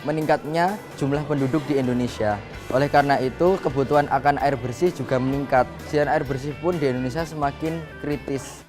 meningkatnya jumlah penduduk di Indonesia. Oleh karena itu, kebutuhan akan air bersih juga meningkat. Kesediaan air bersih pun di Indonesia semakin kritis.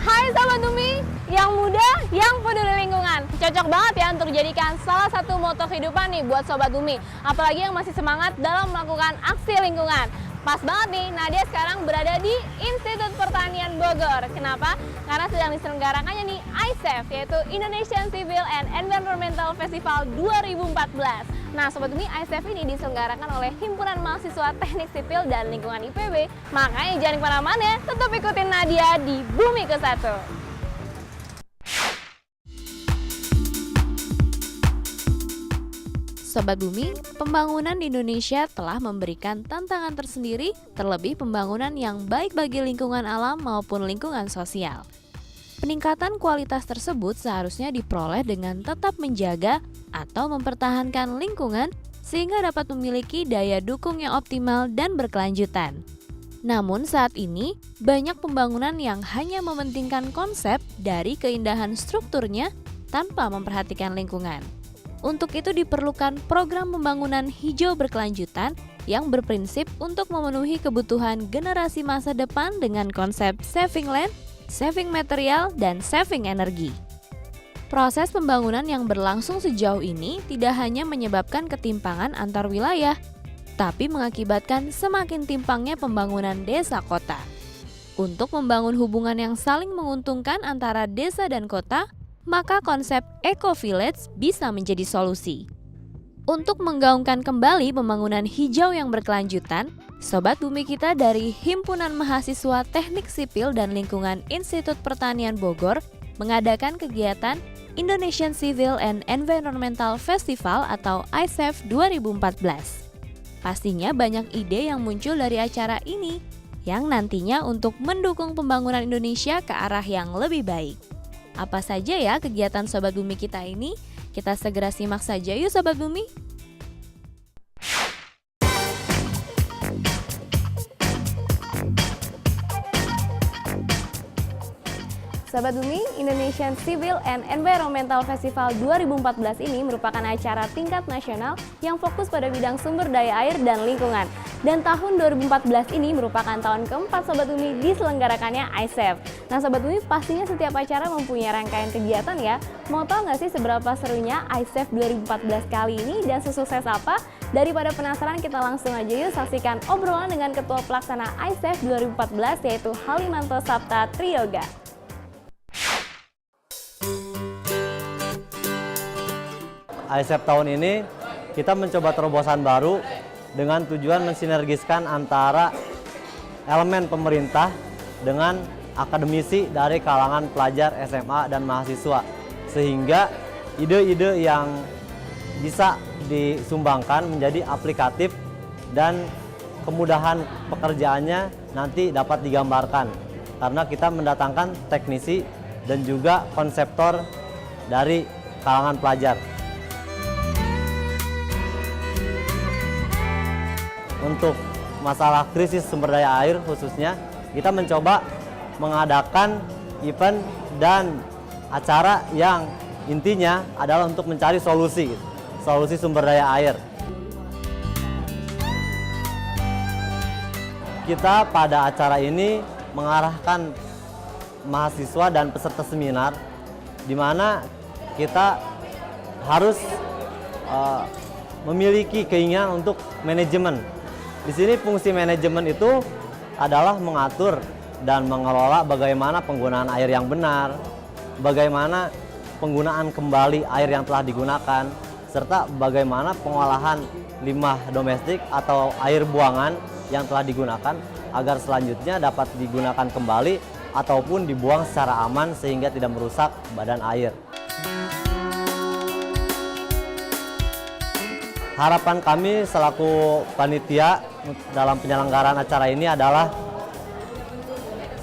Hai Sobat Bumi, yang muda, yang peduli lingkungan. Cocok banget ya untuk dijadikan salah satu moto kehidupan nih buat Sobat Bumi. Apalagi yang masih semangat dalam melakukan aksi lingkungan. Pas banget nih, Nadia sekarang berada di Institut Pertanian Bogor. Kenapa? Karena sedang diselenggarakannya nih ICEF, yaitu Indonesian Civil and Environmental Festival 2014. Nah, Sobat Bumi, ICEF ini diselenggarakan oleh Himpunan Mahasiswa Teknik Sipil dan Lingkungan IPB. Makanya jangan kemana-mana, tetap ikutin Nadia di Bumi ke Satu. Sobat Bumi, pembangunan di Indonesia telah memberikan tantangan tersendiri, terlebih pembangunan yang baik bagi lingkungan alam maupun lingkungan sosial. Peningkatan kualitas tersebut seharusnya diperoleh dengan tetap menjaga atau mempertahankan lingkungan sehingga dapat memiliki daya dukung yang optimal dan berkelanjutan. Namun saat ini, banyak pembangunan yang hanya mementingkan konsep dari keindahan strukturnya tanpa memperhatikan lingkungan. Untuk itu diperlukan program pembangunan hijau berkelanjutan yang berprinsip untuk memenuhi kebutuhan generasi masa depan dengan konsep saving land, saving material, dan saving energi. Proses pembangunan yang berlangsung sejauh ini tidak hanya menyebabkan ketimpangan antar wilayah, tapi mengakibatkan semakin timpangnya pembangunan desa kota. Untuk membangun hubungan yang saling menguntungkan antara desa dan kota, maka konsep eco-village bisa menjadi solusi. Untuk menggaungkan kembali pembangunan hijau yang berkelanjutan, Sobat Bumi kita dari Himpunan Mahasiswa Teknik Sipil dan Lingkungan Institut Pertanian Bogor mengadakan kegiatan Indonesian Civil and Environmental Festival atau ICEF 2014. Pastinya banyak ide yang muncul dari acara ini, yang nantinya untuk mendukung pembangunan Indonesia ke arah yang lebih baik. Apa saja ya kegiatan Sobat Bumi kita ini? Kita segera simak saja yuk Sobat Bumi. Sobat Bumi, Indonesian Civil and Environmental Festival 2014 ini merupakan acara tingkat nasional yang fokus pada bidang sumber daya air dan lingkungan. Dan tahun 2014 ini merupakan tahun keempat Sobat Bumi diselenggarakannya ICEF. Nah Sobat Bumi, pastinya setiap acara mempunyai rangkaian kegiatan ya. Mau tahu nggak sih seberapa serunya ICEF 2014 kali ini dan sesukses apa? Daripada penasaran, kita langsung aja yuk saksikan obrolan dengan Ketua Pelaksana ICEF 2014 yaitu Halimanto Sapta Triyoga. ICEF tahun ini kita mencoba terobosan baru dengan tujuan mensinergiskan antara elemen pemerintah dengan akademisi dari kalangan pelajar SMA dan mahasiswa, sehingga ide-ide yang bisa disumbangkan menjadi aplikatif dan kemudahan pekerjaannya nanti dapat digambarkan karena kita mendatangkan teknisi dan juga konseptor dari kalangan pelajar. Untuk masalah krisis sumber daya air khususnya, kita mencoba mengadakan event dan acara yang intinya adalah untuk mencari solusi sumber daya air. Kita pada acara ini mengarahkan mahasiswa dan peserta seminar di mana kita harus memiliki keinginan untuk manajemen. Di sini fungsi manajemen itu adalah mengatur dan mengelola bagaimana penggunaan air yang benar, bagaimana penggunaan kembali air yang telah digunakan, serta bagaimana pengolahan limbah domestik atau air buangan yang telah digunakan agar selanjutnya dapat digunakan kembali ataupun dibuang secara aman sehingga tidak merusak badan air. Harapan kami selaku panitia dalam penyelenggaraan acara ini adalah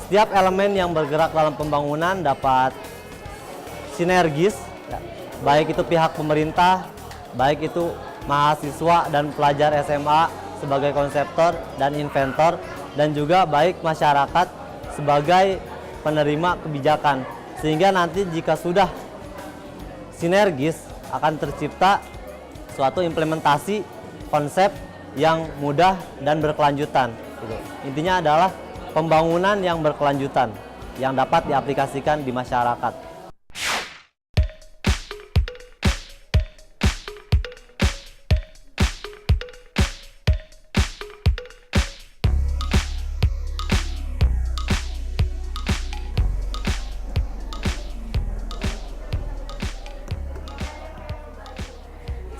setiap elemen yang bergerak dalam pembangunan dapat sinergis baik itu pihak pemerintah, baik itu mahasiswa dan pelajar SMA sebagai konseptor dan inventor, dan juga baik masyarakat sebagai penerima kebijakan. Sehingga nanti jika sudah sinergis akan tercipta suatu implementasi konsep yang mudah dan berkelanjutan. Intinya adalah pembangunan yang berkelanjutan yang dapat diaplikasikan di masyarakat.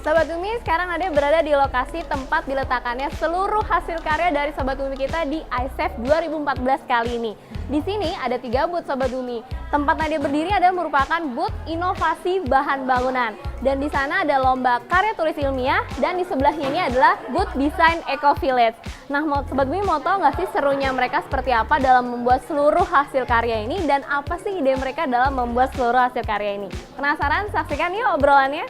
Sobat Bumi, sekarang Nade berada di lokasi tempat diletakkannya seluruh hasil karya dari Sobat Bumi kita di ISEF 2014 kali ini. Di sini ada 3 booth Sobat Bumi. Tempat Nade berdiri adalah merupakan booth inovasi bahan bangunan. Dan di sana ada lomba karya tulis ilmiah, dan di sebelahnya ini adalah booth desain Eco Village. Nah, Sobat Bumi mau tahu nggak sih serunya mereka seperti apa dalam membuat seluruh hasil karya ini, dan apa sih ide mereka dalam membuat seluruh hasil karya ini? Penasaran? Saksikan yuk obrolannya.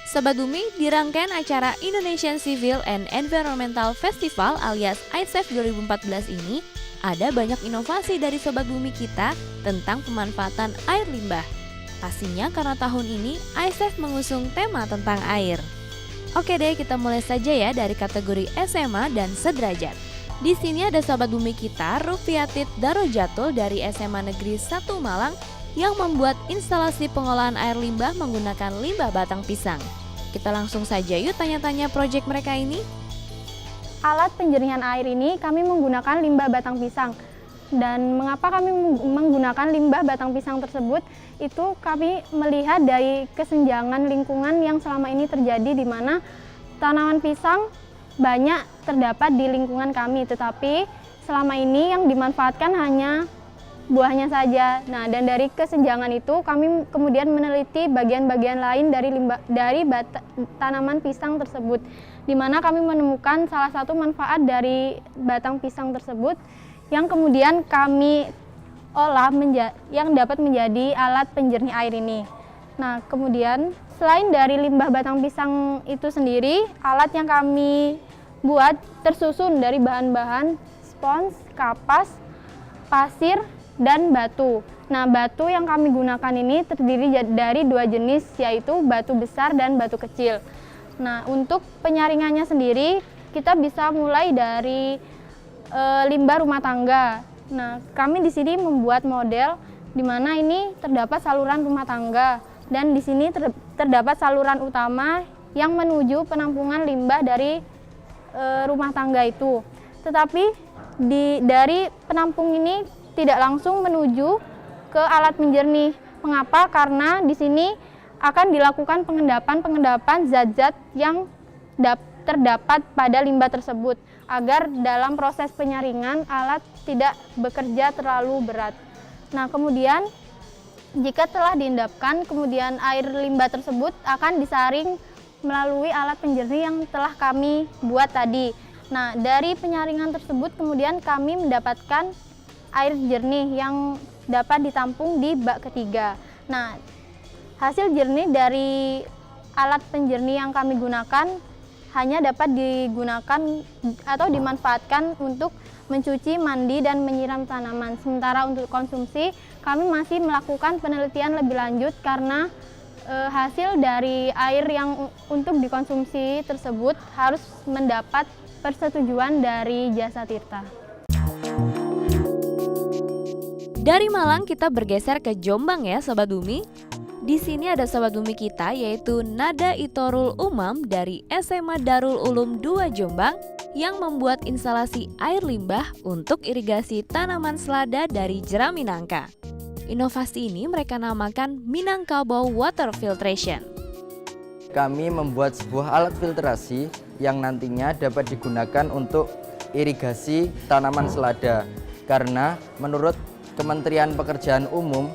Sobat Bumi, di rangkaian acara Indonesian Civil and Environmental Festival alias ISEF 2014 ini, ada banyak inovasi dari Sobat Bumi kita tentang pemanfaatan air limbah. Pastinya karena tahun ini ISEF mengusung tema tentang air. Oke deh, kita mulai saja ya dari kategori SMA dan sederajat. Di sini ada Sobat Bumi kita, Rufiatit Darojatul dari SMA Negeri 1 Malang yang membuat instalasi pengolahan air limbah menggunakan limbah batang pisang. Kita langsung saja yuk tanya-tanya proyek mereka ini. Alat penjernihan air ini kami menggunakan limbah batang pisang. Dan mengapa kami menggunakan limbah batang pisang tersebut? Itu kami melihat dari kesenjangan lingkungan yang selama ini terjadi, di mana tanaman pisang banyak terdapat di lingkungan kami, tetapi selama ini yang dimanfaatkan hanya buahnya saja. Nah, dan dari kesenjangan itu kami kemudian meneliti bagian-bagian lain dari tanaman pisang tersebut, di mana kami menemukan salah satu manfaat dari batang pisang tersebut yang kemudian kami olah yang dapat menjadi alat penjernih air ini. Nah, kemudian selain dari limbah batang pisang itu sendiri, alat yang kami buat tersusun dari bahan-bahan spons, kapas, pasir, dan batu. Nah, batu yang kami gunakan ini terdiri dari 2 jenis, yaitu batu besar dan batu kecil. Nah, untuk penyaringannya sendiri kita bisa mulai dari limbah rumah tangga. Nah, kami di sini membuat model di mana ini terdapat saluran rumah tangga, dan di sini terdapat saluran utama yang menuju penampungan limbah dari rumah tangga itu. Tetapi dari penampung ini tidak langsung menuju ke alat penjernih. Mengapa? Karena di sini akan dilakukan pengendapan zat-zat yang terdapat pada limbah tersebut, agar dalam proses penyaringan alat tidak bekerja terlalu berat. Nah, kemudian jika telah diendapkan, kemudian air limbah tersebut akan disaring melalui alat penjernih yang telah kami buat tadi. Nah, dari penyaringan tersebut kemudian kami mendapatkan air jernih yang dapat ditampung di bak ketiga. Nah, hasil jernih dari alat penjernih yang kami gunakan hanya dapat digunakan atau dimanfaatkan untuk mencuci, mandi, dan menyiram tanaman. Sementara untuk konsumsi, kami masih melakukan penelitian lebih lanjut karena hasil dari air yang untuk dikonsumsi tersebut harus mendapat persetujuan dari Jasa Tirta. Dari Malang kita bergeser ke Jombang ya Sobat Bumi. Di sini ada Sobat Bumi kita yaitu Nada Itorul Umam dari SMA Darul Ulum 2 Jombang yang membuat instalasi air limbah untuk irigasi tanaman selada dari jerami nangka. Inovasi ini mereka namakan Minangkabau Water Filtration. Kami membuat sebuah alat filtrasi yang nantinya dapat digunakan untuk irigasi tanaman selada. Karena menurut Kementerian Pekerjaan Umum,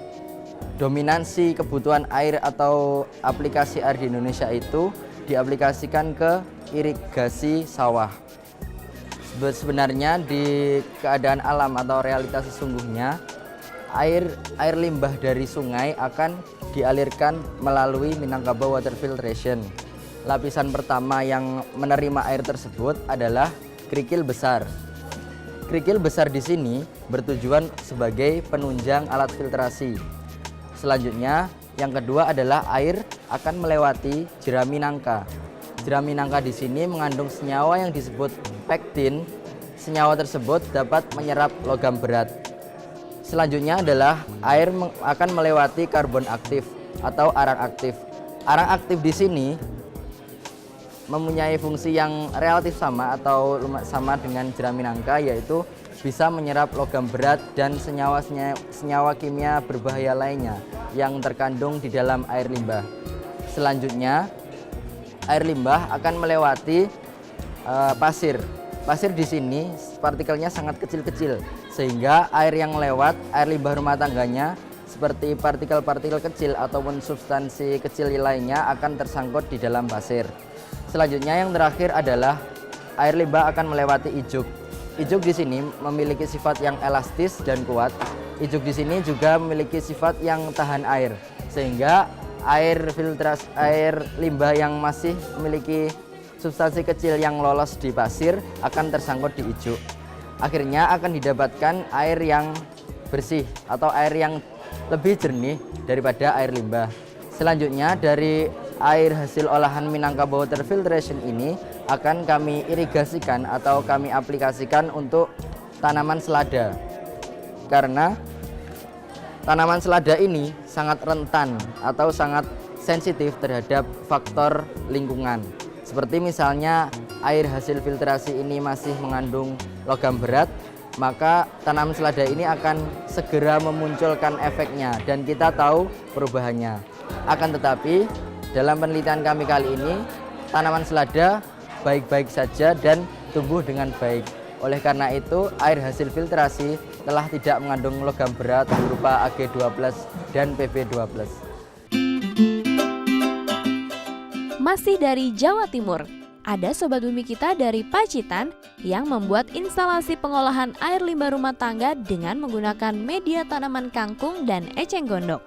dominansi kebutuhan air atau aplikasi air di Indonesia itu diaplikasikan ke irigasi sawah. Sebenarnya di keadaan alam atau realitas sesungguhnya, air limbah dari sungai akan dialirkan melalui Minangkabau Water Filtration. Lapisan pertama yang menerima air tersebut adalah kerikil besar. Kerikil besar di sini bertujuan sebagai penunjang alat filtrasi. Selanjutnya, yang kedua adalah air akan melewati jerami nangka. Jerami nangka di sini mengandung senyawa yang disebut pektin. Senyawa tersebut dapat menyerap logam berat. Selanjutnya adalah air akan melewati karbon aktif atau arang aktif. Arang aktif di sini mempunyai fungsi yang relatif sama atau sama dengan jerami nangka, yaitu bisa menyerap logam berat dan senyawa kimia berbahaya lainnya yang terkandung di dalam air limbah. Selanjutnya, air limbah akan melewati pasir. Pasir di sini partikelnya sangat kecil-kecil, sehingga air yang lewat, air limbah rumah tangganya seperti partikel-partikel kecil ataupun substansi kecil lainnya akan tersangkut di dalam pasir. Selanjutnya yang terakhir adalah air limbah akan melewati ijuk. Ijuk di sini memiliki sifat yang elastis dan kuat. Ijuk di sini juga memiliki sifat yang tahan air, sehingga air limbah yang masih memiliki substansi kecil yang lolos di pasir akan tersangkut di ijuk. Akhirnya akan didapatkan air yang bersih atau air yang lebih jernih daripada air limbah. Selanjutnya, dari air hasil olahan Minangkabau Water Filtration ini akan kami irigasikan atau kami aplikasikan untuk tanaman selada. Karena tanaman selada ini sangat rentan atau sangat sensitif terhadap faktor lingkungan. Seperti misalnya air hasil filtrasi ini masih mengandung logam berat, maka tanaman selada ini akan segera memunculkan efeknya dan kita tahu perubahannya. Akan tetapi dalam penelitian kami kali ini, tanaman selada baik-baik saja dan tumbuh dengan baik. Oleh karena itu, air hasil filtrasi telah tidak mengandung logam berat berupa Ag12 dan Pb12. Masih dari Jawa Timur, ada Sobat Bumi kita dari Pacitan yang membuat instalasi pengolahan air limbah rumah tangga dengan menggunakan media tanaman kangkung dan eceng gondok,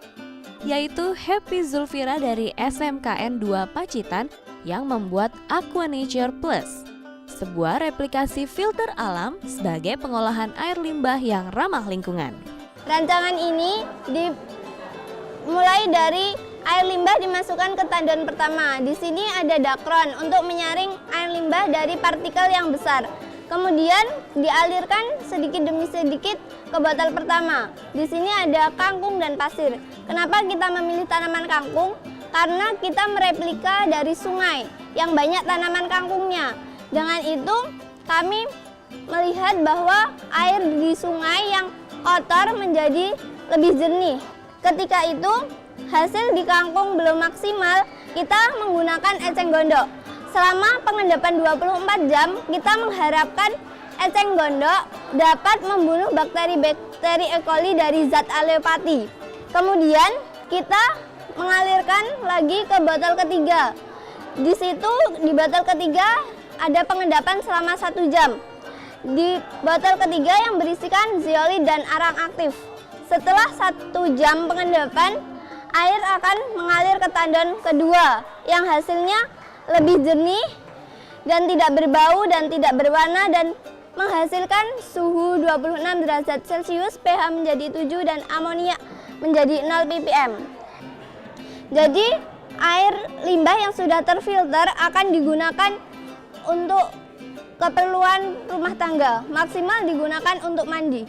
yaitu Happy Zulfira dari SMKN 2 Pacitan yang membuat Aqua Nature Plus, sebuah replikasi filter alam sebagai pengolahan air limbah yang ramah lingkungan. Rancangan ini dimulai dari air limbah dimasukkan ke tandon pertama. Di sini ada dakron untuk menyaring air limbah dari partikel yang besar. Kemudian dialirkan sedikit demi sedikit ke botol pertama. Di sini ada kangkung dan pasir. Kenapa kita memilih tanaman kangkung? Karena kita mereplika dari sungai yang banyak tanaman kangkungnya. Dengan itu kami melihat bahwa air di sungai yang kotor menjadi lebih jernih. Ketika itu hasil di kangkung belum maksimal, kita menggunakan eceng gondok. Selama pengendapan 24 jam, kita mengharapkan eceng gondok dapat membunuh bakteri-bakteri E. coli dari zat aleopati. Kemudian kita mengalirkan lagi ke botol ketiga. Di situ di botol ketiga ada pengendapan selama 1 jam. Di botol ketiga yang berisikan zeolit dan arang aktif. Setelah 1 jam pengendapan, air akan mengalir ke tandon kedua yang hasilnya lebih jernih dan tidak berbau dan tidak berwarna dan menghasilkan suhu 26 derajat Celcius, pH menjadi 7 dan amonia menjadi 0 ppm. Jadi air limbah yang sudah terfilter akan digunakan untuk keperluan rumah tangga, maksimal digunakan untuk mandi.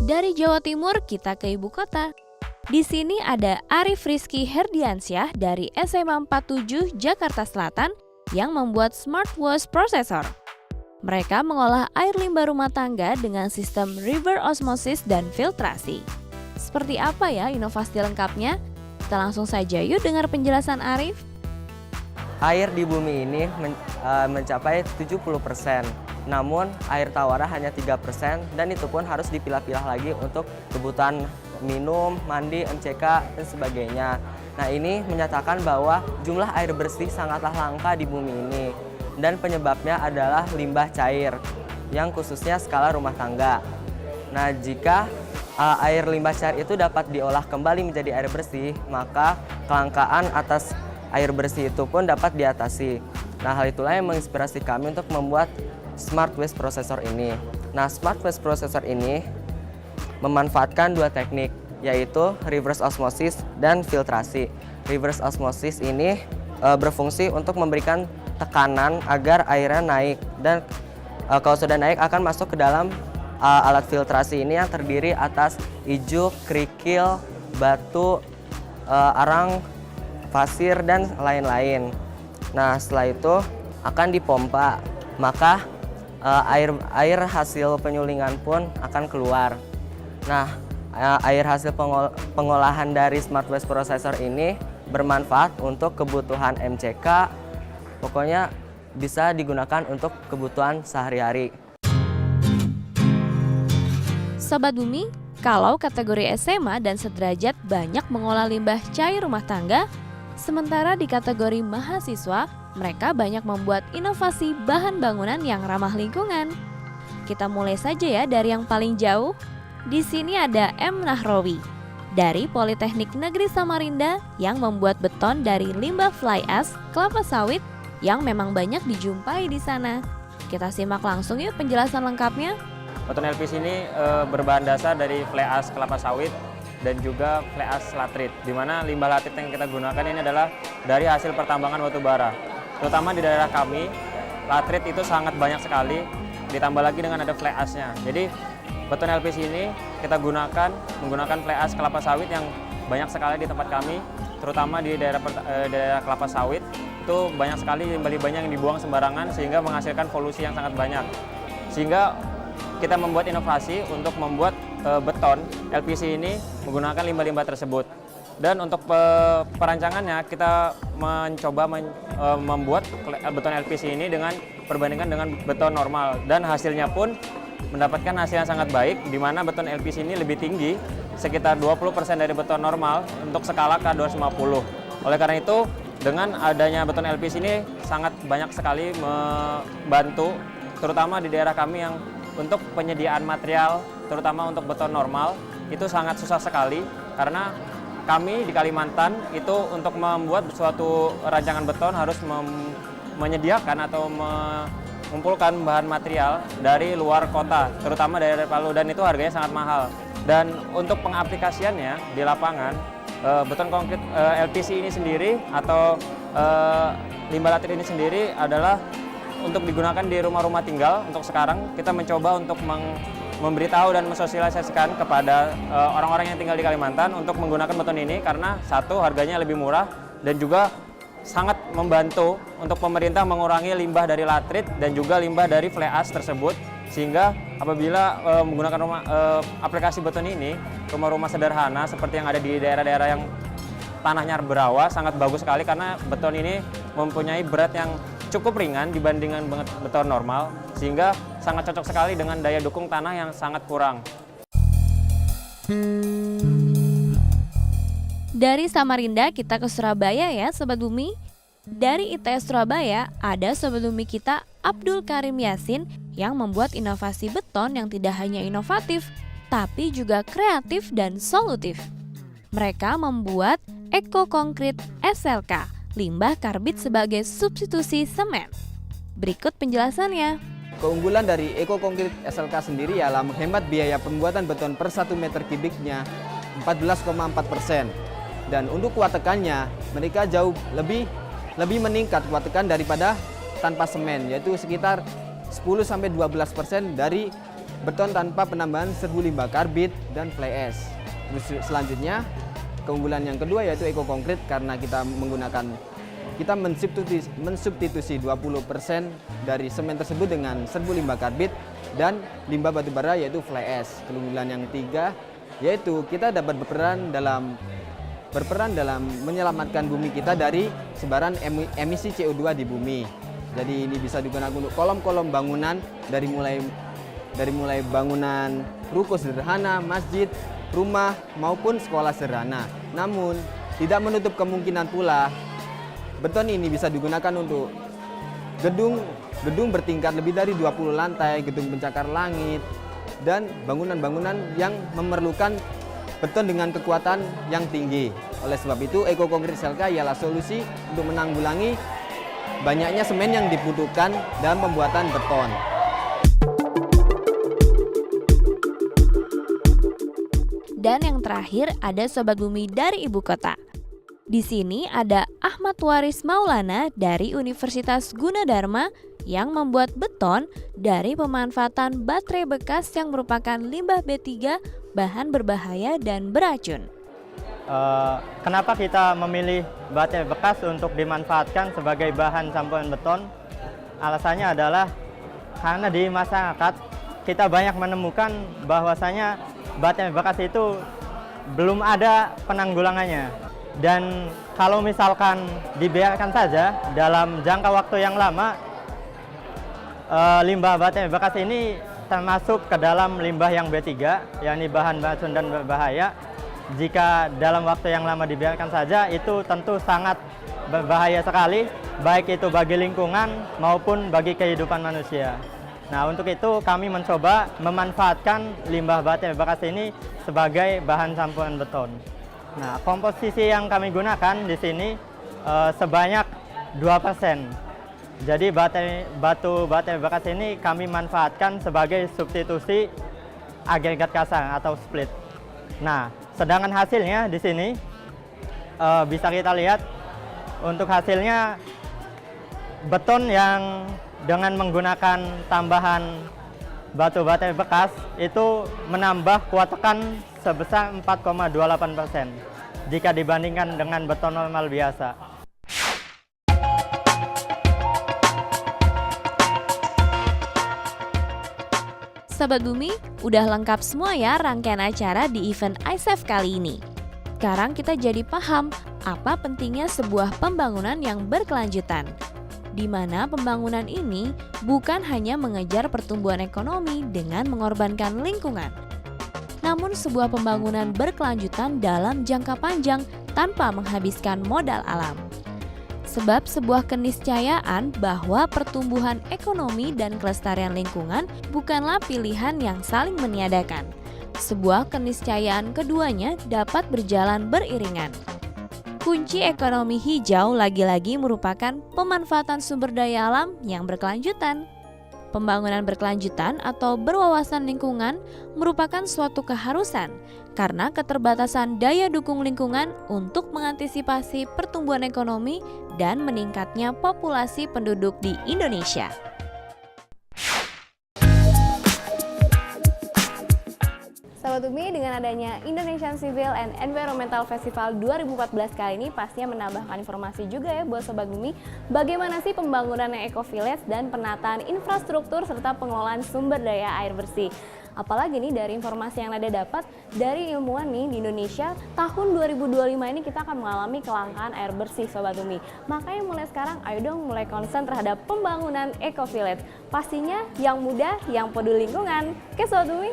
Dari Jawa Timur kita ke ibu kota. Di sini ada Arif Rizky Herdiansyah dari SMA 47 Jakarta Selatan yang membuat Smart Wash Processor. Mereka mengolah air limbah rumah tangga dengan sistem reverse osmosis dan filtrasi. Seperti apa ya inovasi lengkapnya? Kita langsung saja yuk dengar penjelasan Arif. Air di bumi ini mencapai 70%, namun air tawar hanya 3% dan itu pun harus dipilah-pilah lagi untuk kebutuhan minum, mandi, MCK, dan sebagainya. Nah, ini menyatakan bahwa jumlah air bersih sangatlah langka di bumi ini dan penyebabnya adalah limbah cair yang khususnya skala rumah tangga. Nah, jika air limbah cair itu dapat diolah kembali menjadi air bersih, maka kelangkaan atas air bersih itu pun dapat diatasi. Nah, hal itulah yang menginspirasi kami untuk membuat Smart Waste Processor ini. Nah, Smart Waste Processor ini memanfaatkan dua teknik, yaitu reverse osmosis dan filtrasi. Reverse osmosis ini berfungsi untuk memberikan tekanan agar airnya naik, dan kalau sudah naik akan masuk ke dalam alat filtrasi ini yang terdiri atas ijuk, kerikil, batu, arang, pasir, dan lain-lain. Nah, setelah itu akan dipompa, maka air hasil penyulingan pun akan keluar. Nah, air hasil pengolahan dari Smart Waste Processor ini bermanfaat untuk kebutuhan MCK, pokoknya bisa digunakan untuk kebutuhan sehari-hari. Sobat Bumi, kalau kategori SMA dan sederajat banyak mengolah limbah cair rumah tangga, sementara di kategori mahasiswa, mereka banyak membuat inovasi bahan bangunan yang ramah lingkungan. Kita mulai saja ya dari yang paling jauh. Di sini ada M. Nahrawi dari Politeknik Negeri Samarinda yang membuat beton dari limbah fly ash kelapa sawit yang memang banyak dijumpai di sana. Kita simak langsung yuk penjelasan lengkapnya. Beton LPC ini berbahan dasar dari fly ash kelapa sawit dan juga fly ash latrit, di mana limbah latrit yang kita gunakan ini adalah dari hasil pertambangan batu bara. Terutama di daerah kami, latrit itu sangat banyak sekali, ditambah lagi dengan ada fly ash-nya. Jadi beton LPC ini kita menggunakan fly ash kelapa sawit yang banyak sekali di tempat kami, terutama di daerah kelapa sawit. Itu banyak sekali limbah-limbahnya yang dibuang sembarangan sehingga menghasilkan polusi yang sangat banyak. Sehingga kita membuat inovasi untuk membuat beton LPC ini menggunakan limbah-limbah tersebut. Dan untuk perancangannya kita mencoba membuat beton LPC ini dengan perbandingan dengan beton normal, dan hasilnya pun mendapatkan hasil yang sangat baik, di mana beton LPC ini lebih tinggi sekitar 20% dari beton normal untuk skala K250. Oleh karena itu, dengan adanya beton LPC ini sangat banyak sekali membantu, terutama di daerah kami yang untuk penyediaan material, terutama untuk beton normal, itu sangat susah sekali, karena kami di Kalimantan itu untuk membuat suatu rancangan beton harus menyediakan atau mengumpulkan bahan material dari luar kota, terutama dari Palu, dan itu harganya sangat mahal. Dan untuk pengaplikasiannya di lapangan, beton konkrit LPC ini sendiri atau limbah latrit ini sendiri adalah untuk digunakan di rumah-rumah tinggal. Untuk sekarang kita mencoba untuk memberitahu dan mensosialisasikan kepada orang-orang yang tinggal di Kalimantan untuk menggunakan beton ini, karena satu, harganya lebih murah, dan juga sangat membantu untuk pemerintah mengurangi limbah dari latrit dan juga limbah dari fly ash tersebut. Sehingga apabila menggunakan aplikasi beton ini, rumah-rumah sederhana seperti yang ada di daerah-daerah yang tanahnya berawa sangat bagus sekali, karena beton ini mempunyai berat yang cukup ringan dibandingkan beton normal, sehingga sangat cocok sekali dengan daya dukung tanah yang sangat kurang. Dari Samarinda kita ke Surabaya ya Sobat Bumi. Dari ITS Surabaya ada Sobat Bumi kita Abdul Karim Yasin yang membuat inovasi beton yang tidak hanya inovatif, tapi juga kreatif dan solutif. Mereka membuat Eco Concrete SLK, limbah karbit sebagai substitusi semen. Berikut penjelasannya. Keunggulan dari Eco Concrete SLK sendiri ialah menghemat biaya pembuatan beton per 1 meter kubiknya 14,4%. Dan untuk kuat tekannya, mereka jauh lebih meningkat kuat tekan daripada tanpa semen, yaitu sekitar 10-12% dari beton tanpa penambahan serbu limbah karbit dan fly ash. Terus selanjutnya, keunggulan yang kedua yaitu Eco Concrete, karena kita mensubstitusi 20% dari semen tersebut dengan serbu limbah karbit dan limbah batu bara yaitu fly ash. Keunggulan yang ketiga yaitu kita dapat berperan dalam menyelamatkan bumi kita dari sebaran emisi CO2 di bumi. Jadi ini bisa digunakan untuk kolom-kolom bangunan dari mulai bangunan ruko sederhana, masjid, rumah maupun sekolah sederhana. Namun tidak menutup kemungkinan pula beton ini bisa digunakan untuk gedung bertingkat lebih dari 20 lantai, gedung pencakar langit, dan bangunan-bangunan yang memerlukan beton dengan kekuatan yang tinggi. Oleh sebab itu, Eko Konkrit Selka ialah solusi untuk menanggulangi banyaknya semen yang dibutuhkan dalam pembuatan beton. Dan yang terakhir ada Sobat Bumi dari ibu kota. Di sini ada Ahmad Waris Maulana dari Universitas Gunadarma yang membuat beton dari pemanfaatan baterai bekas yang merupakan limbah B3, bahan berbahaya dan beracun. Kenapa kita memilih baterai bekas untuk dimanfaatkan sebagai bahan campuran beton? Alasannya adalah karena di masyarakat kita banyak menemukan bahwasanya baterai bekas itu belum ada penanggulangannya. Dan kalau misalkan dibiarkan saja dalam jangka waktu yang lama, limbah baterai bekas ini termasuk ke dalam limbah yang B3, yakni bahan beracun dan berbahaya. Jika dalam waktu yang lama dibiarkan saja, itu tentu sangat berbahaya sekali, baik itu bagi lingkungan maupun bagi kehidupan manusia. Nah, untuk itu kami mencoba memanfaatkan limbah baterai bekas ini sebagai bahan campuran beton. Nah, komposisi yang kami gunakan di sini sebanyak 2%. Jadi batu baterai bekas ini kami manfaatkan sebagai substitusi agregat kasar atau split. Nah, sedangkan hasilnya di sini bisa kita lihat untuk hasilnya beton yang dengan menggunakan tambahan batu baterai bekas itu menambah kuat tekan sebesar 4,28% jika dibandingkan dengan beton normal biasa. Sobat Bumi, udah lengkap semua ya rangkaian acara di event ISEF kali ini. Sekarang kita jadi paham apa pentingnya sebuah pembangunan yang berkelanjutan, di mana pembangunan ini bukan hanya mengejar pertumbuhan ekonomi dengan mengorbankan lingkungan, namun sebuah pembangunan berkelanjutan dalam jangka panjang tanpa menghabiskan modal alam. Sebab sebuah keniscayaan bahwa pertumbuhan ekonomi dan kelestarian lingkungan bukanlah pilihan yang saling meniadakan. Sebuah keniscayaan keduanya dapat berjalan beriringan. Kunci ekonomi hijau lagi-lagi merupakan pemanfaatan sumber daya alam yang berkelanjutan. Pembangunan berkelanjutan atau berwawasan lingkungan merupakan suatu keharusan karena keterbatasan daya dukung lingkungan untuk mengantisipasi pertumbuhan ekonomi dan meningkatnya populasi penduduk di Indonesia. Sobat Bumi, dengan adanya Indonesian Civil and Environmental Festival 2014 kali ini pastinya menambahkan informasi juga ya buat Sobat Bumi bagaimana sih pembangunan Eco Village dan penataan infrastruktur serta pengelolaan sumber daya air bersih. Apalagi nih dari informasi yang Nada dapat dari ilmuwan nih di Indonesia, tahun 2025 ini kita akan mengalami kelangkaan air bersih Sobat Bumi. Makanya mulai sekarang ayo dong mulai konsen terhadap pembangunan Eco Village. Pastinya yang mudah, yang peduli lingkungan. Oke Sobat Bumi?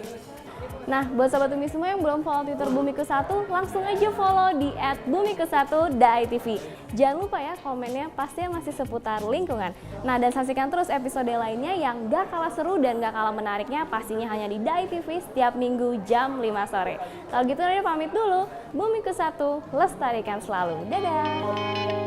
Nah, buat Sobat Bumi semua yang belum follow Twitter Bumiku1, langsung aja follow di @bumiku1.id.tv. Jangan lupa ya, komennya pastinya masih seputar lingkungan. Nah, dan saksikan terus episode lainnya yang gak kalah seru dan gak kalah menariknya pastinya hanya di DAI.TV setiap minggu jam 5 sore. Kalau gitu, Nada pamit dulu. Bumiku1, lestarikan selalu. Dadah!